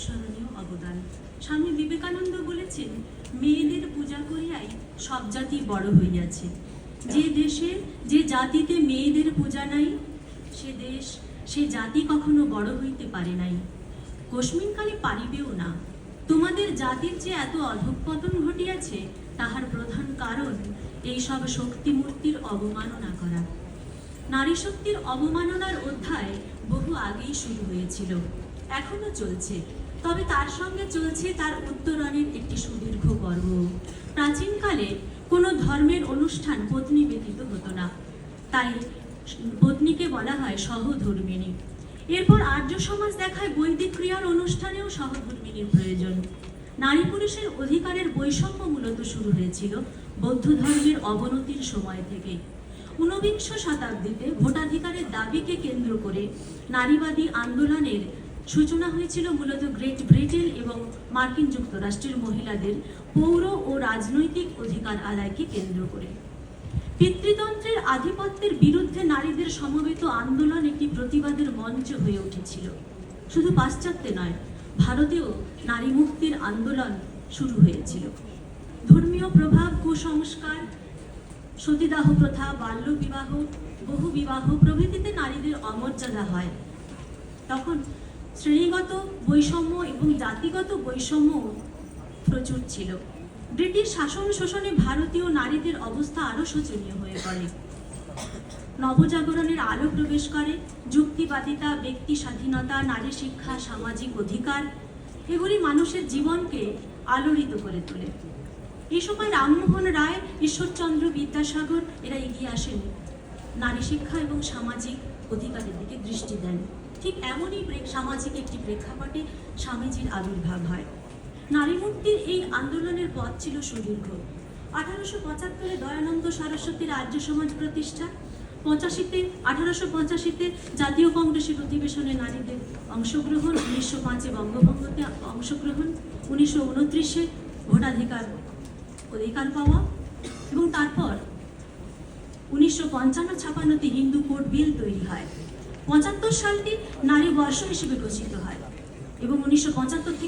স্মরণীয় অবদান। স্বামী বিবেকানন্দ বলেছেন, মেয়েদের পূজা করিয়াই সব জাতি বড় হইয়াছে। যে দেশে যে জাতিতে মেয়েদের পূজা নাই, সে দেশ সে জাতি কখনো বড় হইতে পারে নাই, কস্মিনকালে পারিবেও না। তোমাদের জাতির যে এত অধঃপতন ঘটিয়াছে, তাহার প্রধান কারণ এই সব শক্তিমূর্তির অবমাননা করা। নারী শক্তির অবমাননার অধ্যায় বহু আগেই শুরু হয়েছিল, এখনো চলছে। তবে তার সঙ্গে চলছে তার উত্তরণের একটি সুদীর্ঘ পর্ব। প্রাচীনকালে কোনো ধর্মের অনুষ্ঠান পত্নী ব্যতীত হতো না, তাই পত্নীকে বলা হয় সহধর্মিণী। এরপর আর্য সমাজ দেখায় বৈদিক ক্রিয়ার অনুষ্ঠানেও সহধর্মিণীর প্রয়োজন। নারী পুরুষের অধিকারের বৈষম্য মূলত শুরু হয়েছিল বৌদ্ধ ধর্মের অবনতির সময় থেকে। ঊনবিংশ শতাব্দীতে ভোটাধিকারের দাবিকে কেন্দ্র করে নারীবাদী আন্দোলনের সূচনা হয়েছিল মূলত গ্রেট ব্রিটেন এবং মার্কিন যুক্তরাষ্ট্রের মহিলাদের পৌর ও রাজনৈতিক অধিকার আদায়কে কেন্দ্র করে। পিতৃতন্ত্রের আধিপত্যের বিরুদ্ধে নারীদের সমবেত আন্দোলন একটি প্রতিবাদের মঞ্চ হয়ে উঠেছিল। শুধু পাশ্চাত্যে নয়, ভারতেও নারী মুক্তির আন্দোলন শুরু হয়েছিল। ধর্মীয় প্রভাব, কুসংস্কার, সতীদাহ প্রথা, বাল্যবিবাহ, বহুবিবাহ প্রভৃতিতে নারীদের অমর্যাদা হয়। তখন শ্রেণীগত বৈষম্য এবং জাতিগত বৈষম্য প্রচুর ছিল। ব্রিটিশ শাসন শোষণে ভারতীয় নারীদের অবস্থা আরো শোচনীয় হয়ে পড়ে। নবজাগরণের আলো প্রবেশ করে, যুক্তিবাদিতা, ব্যক্তি স্বাধীনতা, নারী শিক্ষা, সামাজিক অধিকার এগুলি মানুষের জীবনকে আলোড়িত করে তোলে। এই সময় রামমোহন রায়, ঈশ্বরচন্দ্র বিদ্যাসাগর এরা এগিয়ে আসেন, নারী শিক্ষা এবং সামাজিক অধিকারের দিকে দৃষ্টি দেন। ঠিক এমনই সামাজিক একটি প্রেক্ষাপটে স্বামীজির আবির্ভাব হয়। নারী মুক্তির এই আন্দোলনের পথ ছিল সুদীর্ঘ। 1875-এ দয়ানন্দ সরস্বতীর আর্য সমাজ প্রতিষ্ঠা, 1885-তে জাতীয় কংগ্রেসের অধিবেশনে নারীদের অংশগ্রহণ, 1905-এ বঙ্গভঙ্গতে অংশগ্রহণ, 1929-এ ভোটাধিকার অধিকার পাওয়া এবং তারপর 1955-56-তে হিন্দু কোড বিল তৈরি হয়। 75 সালটি নারী বর্ষ হিসেবে ঘোষিত হয় এবং 1975 থেকে